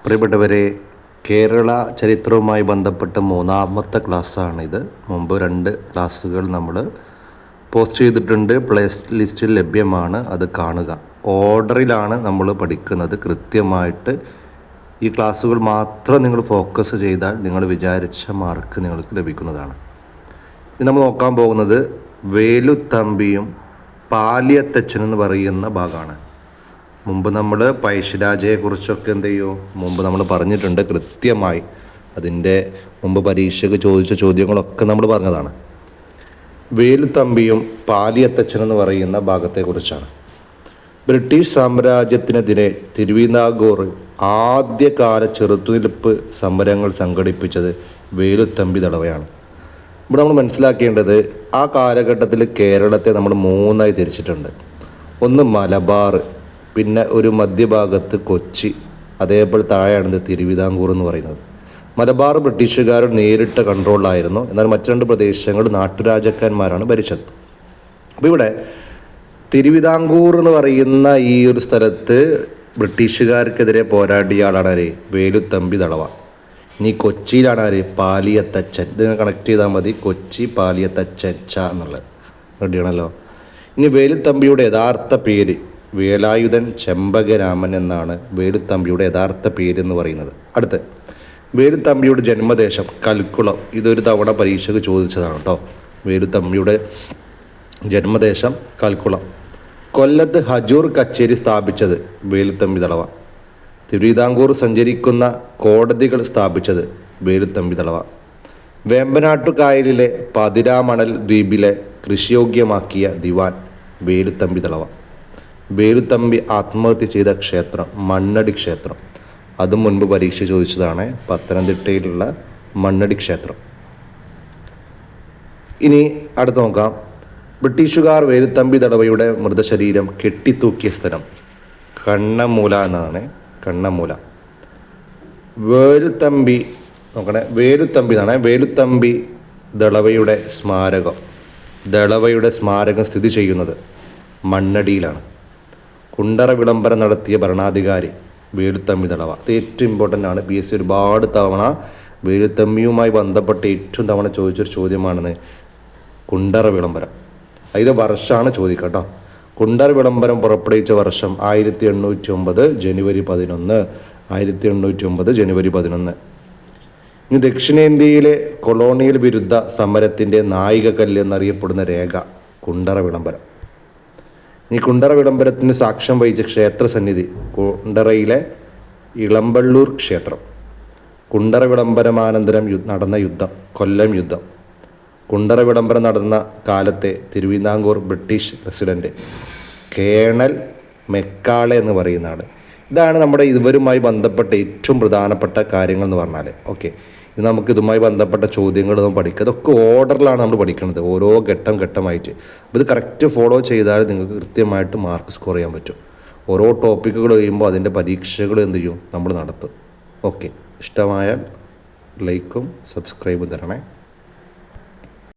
പ്രിയപ്പെട്ടവരെ, കേരള ചരിത്രവുമായി ബന്ധപ്പെട്ട മൂന്നാമത്തെ ക്ലാസ്സാണിത്. മുമ്പ് 2 ക്ലാസ്സുകൾ നമ്മൾ പോസ്റ്റ് ചെയ്തിട്ടുണ്ട്, പ്ലേ ലിസ്റ്റിൽ ലഭ്യമാണ്, അത് കാണുക. ഓർഡറിലാണ് നമ്മൾ പഠിക്കുന്നത്. കൃത്യമായിട്ട് ഈ ക്ലാസ്സുകൾ മാത്രം നിങ്ങൾ ഫോക്കസ് ചെയ്താൽ നിങ്ങൾ വിചാരിച്ച മാർക്ക് നിങ്ങൾക്ക് ലഭിക്കുന്നതാണ്. ഇനി നമ്മൾ നോക്കാൻ പോകുന്നത് വേലുത്തമ്പിയും പാലിയത്തച്ഛൻ എന്ന് പറയുന്ന ഭാഗമാണ്. മുമ്പ് നമ്മൾ പഴശ്ശിരാജയെക്കുറിച്ചൊക്കെ മുമ്പ് നമ്മൾ പറഞ്ഞിട്ടുണ്ട് കൃത്യമായി. അതിൻ്റെ മുമ്പ് പരീക്ഷയ്ക്ക് ചോദിച്ച ചോദ്യങ്ങളൊക്കെ നമ്മൾ പറഞ്ഞതാണ്. വേലുത്തമ്പിയും പാലിയത്തച്ഛൻ എന്ന് പറയുന്ന ഭാഗത്തെക്കുറിച്ചാണ്. ബ്രിട്ടീഷ് സാമ്രാജ്യത്തിനെതിരെ തിരുവിതാംകൂർ ആദ്യകാല ചെറുത്തുനിൽപ്പ് സമരങ്ങൾ സംഘടിപ്പിച്ചത് വേലുത്തമ്പി ദളവയാണ്. ഇവിടെ നമ്മൾ മനസ്സിലാക്കേണ്ടത്, ആ കാലഘട്ടത്തിൽ കേരളത്തെ നമ്മൾ 3ആയി തിരിച്ചിട്ടുണ്ട്. ഒന്ന് മലബാർ, പിന്നെ ഒരു മധ്യഭാഗത്ത് കൊച്ചി, അതേപോലെ താഴെയാണ് തിരുവിതാംകൂർ എന്ന് പറയുന്നത്. മലബാർ ബ്രിട്ടീഷുകാരുടെ നേരിട്ട കൺട്രോളിലായിരുന്നു, എന്നാൽ മറ്റു 2 പ്രദേശങ്ങൾ നാട്ടുരാജാക്കന്മാരാണ് ഭരിച്ചത്. അപ്പോൾ ഇവിടെ തിരുവിതാംകൂർ എന്ന് പറയുന്ന ഈ ഒരു സ്ഥലത്ത് ബ്രിട്ടീഷുകാർക്കെതിരെ പോരാടിയ ആളാണ് ആര്? വേലുത്തമ്പി ദളവ. ഇനി കൊച്ചിയിലാണ് ആര്? പാലിയത്തച്ഛൻ. ഇത് കണക്ട് ചെയ്താൽ മതി, കൊച്ചി പാലിയത്തച്ഛൻ എന്നുള്ളത്. റെഡിയാണല്ലോ. ഇനി വേലുത്തമ്പിയുടെ യഥാർത്ഥ പേര് വേലായുധൻ ചെമ്പകരാമൻ എന്നാണ് വേലുത്തമ്പിയുടെ യഥാർത്ഥ പേര് എന്ന് പറയുന്നത്. അടുത്ത് വേലുത്തമ്പിയുടെ ജന്മദേശം കൽക്കുളം. ഇതൊരു തവണ പരീക്ഷയ്ക്ക് ചോദിച്ചതാണ് കേട്ടോ. വേലുത്തമ്പിയുടെ ജന്മദേശം കൽക്കുളം. കൊല്ലത്ത് ഹജൂർ കച്ചേരി സ്ഥാപിച്ചത് വേലുത്തമ്പി ദളവ. തിരുവിതാംകൂർ സഞ്ചരിക്കുന്ന കോടതികൾ സ്ഥാപിച്ചത് വേലുത്തമ്പി ദളവ. വേമ്പനാട്ടുകായലിലെ പതിരാമണൽ ദ്വീപിലെ കൃഷിയോഗ്യമാക്കിയ ദിവാൻ വേലുത്തമ്പി ദളവ. വേലുത്തമ്പി ആത്മഹത്യ ചെയ്ത ക്ഷേത്രം മണ്ണടി ക്ഷേത്രം. അതും മുൻപ് പരീക്ഷ ചോദിച്ചതാണ്, പത്തനംതിട്ടയിലുള്ള മണ്ണടി ക്ഷേത്രം. ഇനി അടുത്ത് നോക്കാം. ബ്രിട്ടീഷുകാർ വേലുത്തമ്പി ദളവയുടെ മൃതശരീരം കെട്ടിത്തൂക്കിയ സ്ഥലം കണ്ണമൂല എന്നാണ്. കണ്ണമൂല. വേലുത്തമ്പി നോക്കണേ, വേലുത്തമ്പി ദളവയുടെ സ്മാരകം സ്ഥിതി ചെയ്യുന്നത് മണ്ണടിയിലാണ്. കുണ്ടറ വിളംബരം നടത്തിയ ഭരണാധികാരി വേലുത്തമ്പി ദളവ. ഇത് ഏറ്റവും ഇമ്പോർട്ടൻ്റ് ആണ്. PSC ഒരുപാട് തവണ വേലുത്തമ്പിയുമായി ബന്ധപ്പെട്ട് ഏറ്റവും തവണ ചോദിച്ചൊരു ചോദ്യമാണെന്ന് കുണ്ടറ വിളംബരം. അതിൻ്റെ വർഷമാണ് ചോദിക്കുക കേട്ടോ. കുണ്ടറ വിളംബരം പുറപ്പെടുവിച്ച വർഷം 1809 ജനുവരി 11. 1809 ജനുവരി 11. ഇനി ദക്ഷിണേന്ത്യയിലെ കൊളോണിയൽ വിരുദ്ധ സമരത്തിൻ്റെ നായികക്കല്ല് എന്നറിയപ്പെടുന്ന രേഖ കുണ്ടറ വിളംബരം. ഈ കുണ്ടറ വിളംബരത്തിന് സാക്ഷ്യം വഹിച്ച ക്ഷേത്രസന്നിധി കുണ്ടറയിലെ ഇളമ്പള്ളൂർ ക്ഷേത്രം. കുണ്ടറ വിളംബരമാനന്തരം നടന്ന യുദ്ധം കൊല്ലം യുദ്ധം. കുണ്ടറ വിളംബരം നടന്ന കാലത്തെ Thiruvithamkoor British president colonel Macaulay എന്ന് പറയുന്ന ആൾ. ഇതാണ് നമ്മുടെ ഇവരുമായി ബന്ധപ്പെട്ട ഏറ്റവും പ്രധാനപ്പെട്ട കാര്യങ്ങൾ എന്ന് പറഞ്ഞാൽ. ഓക്കെ, ഇത് നമുക്ക് ഇതുമായി ബന്ധപ്പെട്ട ചോദ്യങ്ങൾ നമ്മൾ പഠിക്കുക. ഇതൊക്കെ ഓർഡറിലാണ് നമ്മൾ പഠിക്കുന്നത്, ഓരോ ഘട്ടമായിട്ട്. അപ്പോൾ ഇത് കറക്റ്റ് ഫോളോ ചെയ്താൽ നിങ്ങൾക്ക് കൃത്യമായിട്ട് മാർക്ക് സ്കോർ ചെയ്യാൻ പറ്റും. ഓരോ ടോപ്പിക്കുകൾ കഴിയുമ്പോൾ അതിൻ്റെ പരീക്ഷകൾ നമ്മൾ നടത്തും. ഓക്കെ, ഇഷ്ടമായാൽ ലൈക്കും സബ്സ്ക്രൈബും തരണേ.